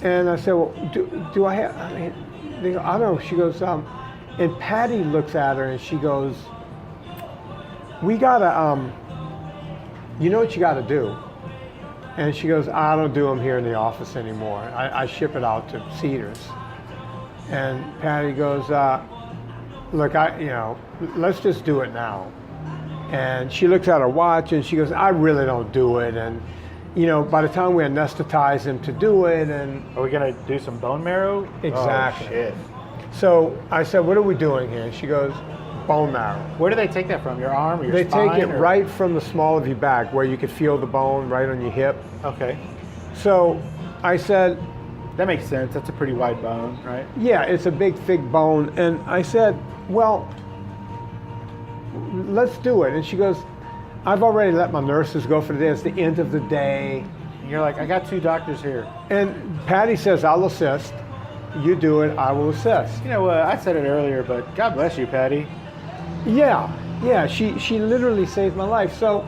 And I said, well, do I have, I mean, they go, I don't know. She goes, and Patty looks at her and she goes, we gotta, you know what you gotta do? And she goes, I don't do them here in the office anymore. I ship it out to Cedars. And Patty goes, look, let's just do it now. And she looks at her watch and she goes, I really don't do it. And, you know, by the time we anesthetize him to do it, and Are we going to do some bone marrow? Exactly. Oh, shit. so I said, what are we doing here? And she goes, bone marrow. Where do they take that from? Your arm or your They spine? take it or- right from the small of your back where you could feel the bone right on your hip. Okay. So I said, That makes sense. That's a pretty wide bone, right? yeah, it's a big, thick bone. And I said, well, let's do it. And she goes, I've already let my nurses go for the day. It's the end of the day. And you're like, I got 2 doctors here. And Patty says, I'll assist. You do it, I will assist. You know, I said it earlier, but God bless you, Patty. Yeah, she literally saved my life. So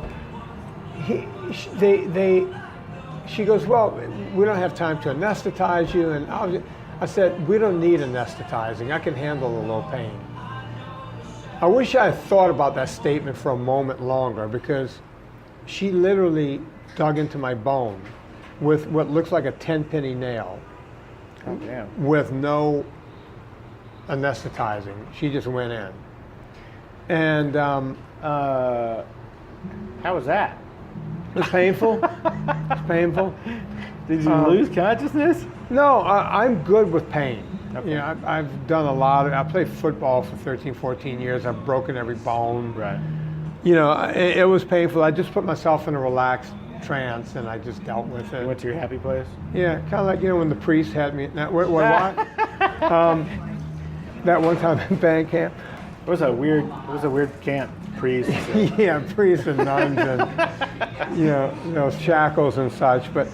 she goes, well, we don't have time to anesthetize you. And I said, we don't need anesthetizing. I can handle a little pain. I wish I had thought about that statement for a moment longer, because she literally dug into my bone with what looks like a 10-penny nail Oh, damn. with no anesthetizing. She just went in. And How was that? it was painful. It's painful. Did you lose consciousness? No, I'm good with pain. Okay. You know, I've done a lot of, I played football for 13, 14 years. I've broken every bone. Right. You know, it was painful. I just put myself in a relaxed trance and I just dealt with You it. went to your happy place? Yeah, kind of like, you know, when the priest had me, what? That one time in band camp. It was a weird camp, priest. Yeah, priests and nuns and, you know, shackles and such. But,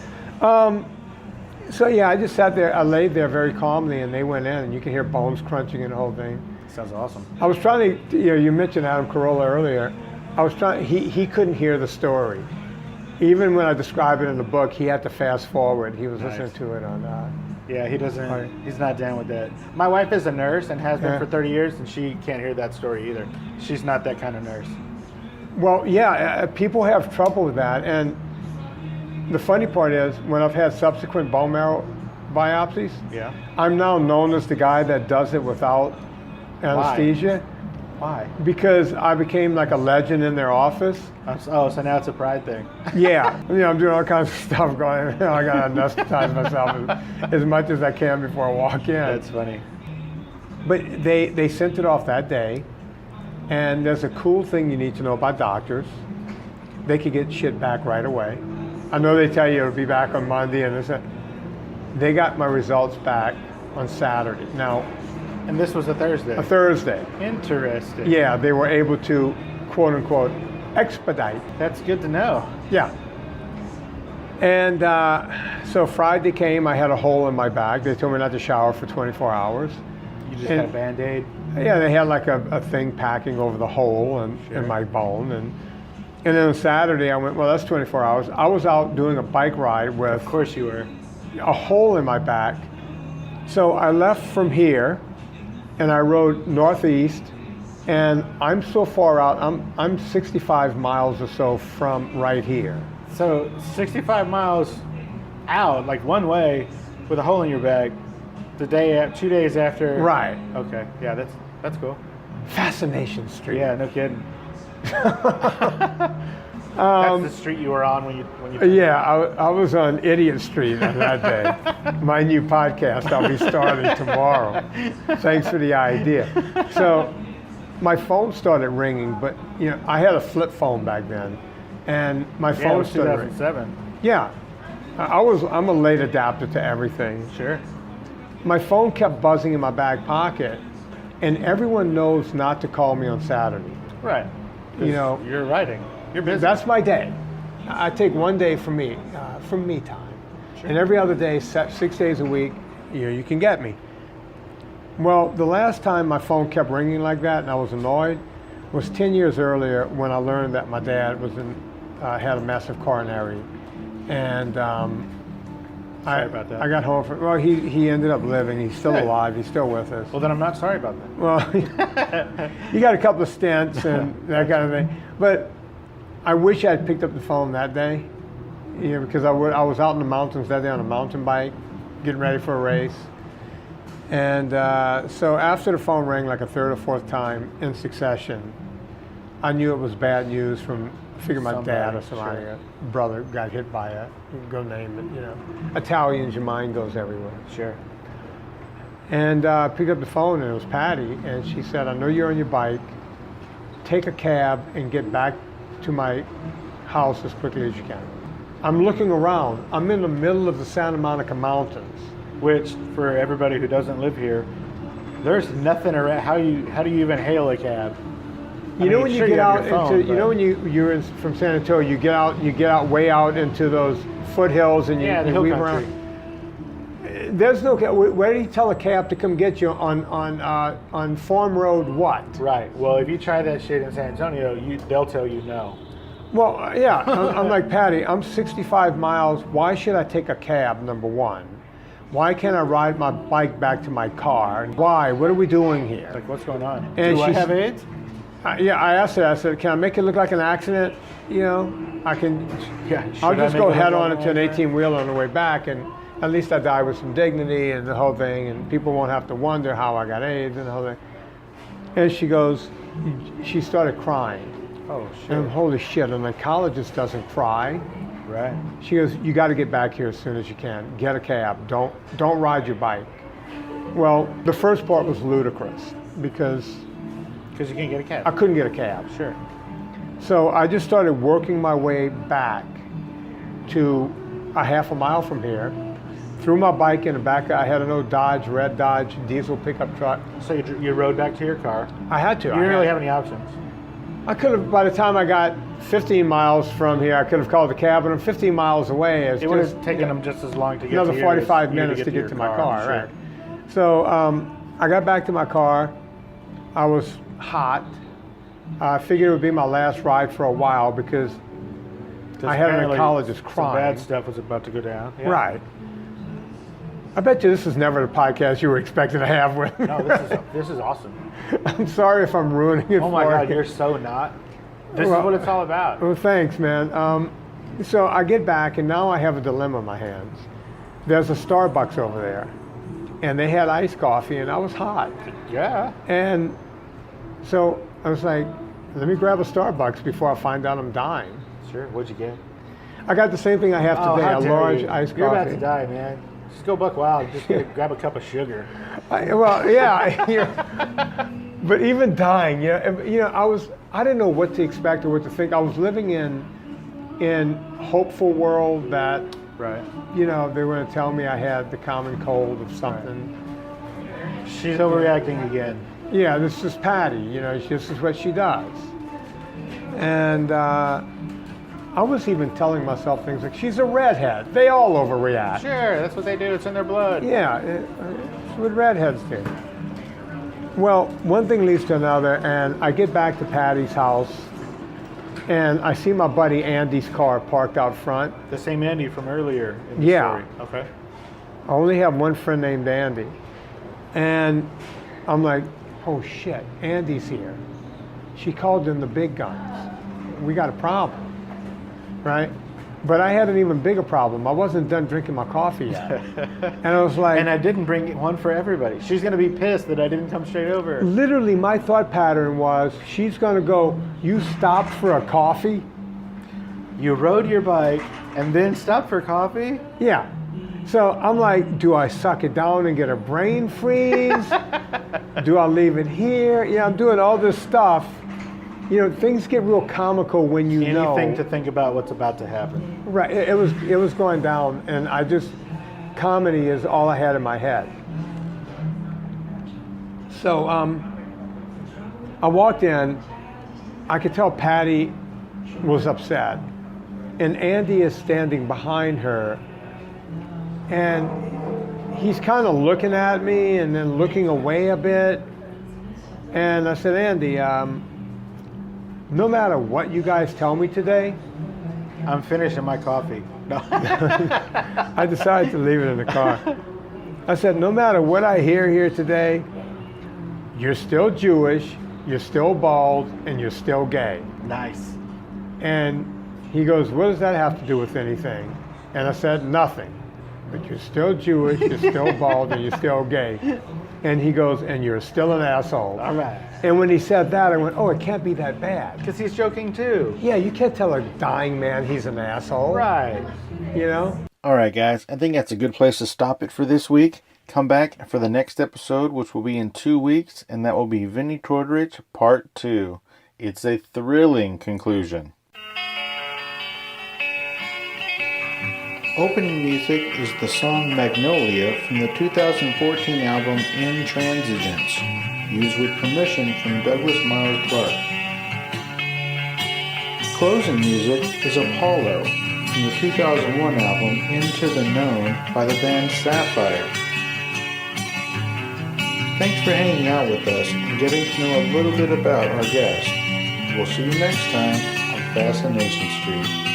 so yeah, I just sat there, I laid there very calmly and they went in and you can hear bones crunching and the whole thing. Sounds awesome. I was trying to, you know, you mentioned Adam Carolla earlier. I was trying, he couldn't hear the story. Even when I describe it in the book, he had to fast forward. He was Nice. listening to it on, Yeah, he doesn't. Right. He's not down with that. My wife is a nurse and has been Yeah. for 30 years, and she can't hear that story either. She's not that kind of nurse. well, yeah, people have trouble with that. And the funny part is, when I've had subsequent bone marrow biopsies, Yeah. I'm now known as the guy that does it without anesthesia. Why? Because I became like a legend in their office. Oh, so now it's a pride thing. Yeah, you know, I'm doing all kinds of stuff going, you know, I gotta anesthetize myself as much as I can before I walk in. That's funny. But they sent it off that day. And there's a cool thing you need to know about doctors. They could get shit back right away. I know they tell you it'll be back on Monday, and they got my results back on Saturday. Now, And this was a Thursday. a Thursday. Interesting. Yeah, they were able to, quote unquote, expedite. That's good to know. Yeah. And so Friday came, I had a hole in my back. They told me not to shower for 24 hours. You just And- had a Band-Aid. Yeah, they had like a thing packing over the hole in my bone. And then on Saturday, I went, well, that's 24 hours. I was out doing a bike ride with Of course you were. a hole in my back. So I left from here and I rode northeast, and I'm so far out, I'm 65 miles or so from right here. So 65 miles out, like one way, with a hole in your back, 2 days after. Right. Okay. Yeah, that's cool. Fascination Street. Yeah, no kidding. That's the street you were on when you. Yeah, I was on Idiot Street on that day. My new podcast I'll be starting tomorrow. Thanks for the idea. So my phone started ringing, but I had a flip phone back then, and my Yeah, it phone was started ringing. 2007. Yeah, I'm a late adapter to everything. Sure. My phone kept buzzing in my back pocket, and everyone knows not to call me on Saturday. Right. 'Cause you're writing. You're busy. That's my day. I take one day for me time. Sure. And every other day, 6 days a week, you can get me. Well, the last time my phone kept ringing like that and I was annoyed was 10 years earlier when I learned that my dad had a massive coronary. And Sorry about that. I got home from, well, he ended up living. He's still Good. alive. He's still with us. Well, then I'm not sorry about that. Well, he got a couple of stents and that kind of thing. But I wish I had picked up the phone that day, because I was out in the mountains that day on a mountain bike, getting ready for a race. And so after the phone rang like a third or fourth time in succession, I knew it was bad news from, I figured my dad or somebody, sure. brother got hit by go name it, Italians, your mind goes everywhere. Sure. And picked up the phone, and it was Patty, and she said, I know you're on your bike, take a cab and get back to my house as quickly as you can. I'm looking around. I'm in the middle of the Santa Monica Mountains. Which, for everybody who doesn't live here, there's nothing around. How do you even hail a cab? You know when you sure get have out your phone, into, but- when you're from San Antonio, you get out way out into those foothills, and Yeah, the you hill weave country. around. There's no cab. Where do you tell a cab to come get you on Farm Road? What? Right. Well, if you try that shit in San Antonio, they'll tell you no. Well, yeah. I'm like, Patty, I'm 65 miles. Why should I take a cab? Number one. Why can't I ride my bike back to my car? Why? What are we doing here? Like, what's going on? And Do I she's- have AIDS? Yeah, I asked her. I said, "Can I make it look like an accident? I can. Yeah. I'll should I just make go it head look on like into an that? 18-wheeler on the way back, and at least I die with some dignity and the whole thing, and people won't have to wonder how I got AIDS and the whole thing." And she started crying. Oh And shit. holy shit! And the oncologist doesn't cry. Right. She goes, "You got to get back here as soon as you can. Get a cab. Don't ride your bike." Well, the first part was ludicrous because Because you can't get a cab. I couldn't get a cab. Sure. So I just started working my way back to a half a mile from here. Threw my bike in the back. I had an old red Dodge diesel pickup truck. So you rode back to your car. I had to. You didn't really have any options. I could have, by the time I got 15 miles from here, I could have called the cab, and I'm 15 miles away. It would have taken them just as long to get another to 45 yours, you minutes to get your to my car, sure. right? So I got back to my car. I was hot. I figured it would be my last ride for a while because I had an Apparently oncologist some crying. bad stuff was about to go down. Yeah. Right. I bet you this is never the podcast you were expecting to have with. No, this is awesome. I'm sorry if I'm ruining it Oh my for God, you. you're so not. This Well- is what it's all about. Well, thanks, man. So I get back, and now I have a dilemma in my hands. There's a Starbucks over there, and they had iced coffee, and I was hot. Yeah. And so I was like, let me grab a Starbucks before I find out I'm dying. Sure. What'd you get? I got the same thing I have today, how a dare large you. iced You're coffee. about to die, man. Just go buck wild. Just grab a cup of sugar. Well, yeah. But even dying, I didn't know what to expect or what to think. I was living in hopeful world that, Right. they were going to tell me I had the common cold of something. She's overreacting again. Yeah, this is Patty. This is what she does. And I was even telling myself things like, she's a redhead. They all overreact. Sure, that's what they do. It's in their blood. Yeah, it's what redheads do. Well, one thing leads to another, and I get back to Patty's house, and I see my buddy Andy's car parked out front. The same Andy from earlier in the Yeah. story. Okay. I only have one friend named Andy. And I'm like, oh shit, Andy's here. She called in the big guns. We got a problem, right? But I had an even bigger problem. I wasn't done drinking my coffee yet. And I was like... And I didn't bring one for everybody. She's going to be pissed that I didn't come straight over. Literally, my thought pattern was, she's going to go, you stopped for a coffee? You rode your bike and then stopped for coffee? Yeah. So I'm like, do I suck it down and get a brain freeze? Do I leave it here? Yeah, I'm doing all this stuff. Things get real comical when you know. Anything to think about what's about to happen. Right, it was going down, and comedy is all I had in my head. So I walked in, I could tell Patty was upset, and Andy is standing behind her, and he's kind of looking at me and then looking away a bit, and I said, Andy, no matter what you guys tell me today, I'm finishing my coffee. No. I decided to leave it in the car. I said, no matter what I hear here today, you're still Jewish, you're still bald, and you're still gay. Nice. And he goes, what does that have to do with anything? And I said, nothing. But you're still Jewish, you're still bald, and you're still gay. And he goes, and you're still an asshole. All right. And when he said that, I went, oh, it can't be that bad. Because he's joking too. Yeah, you can't tell a dying man he's an asshole. Right. All right, guys. I think that's a good place to stop it for this week. Come back for the next episode, which will be in 2 weeks, and that will be Vinnie Tortorich Part 2. It's a thrilling conclusion. Opening music is the song Magnolia from the 2014 album Intransigence, used with permission from Douglas Miles Clark. Closing music is Apollo from the 2001 album Into the Known by the band Sapphire. Thanks for hanging out with us and getting to know a little bit about our guest. We'll see you next time on Fascination Street.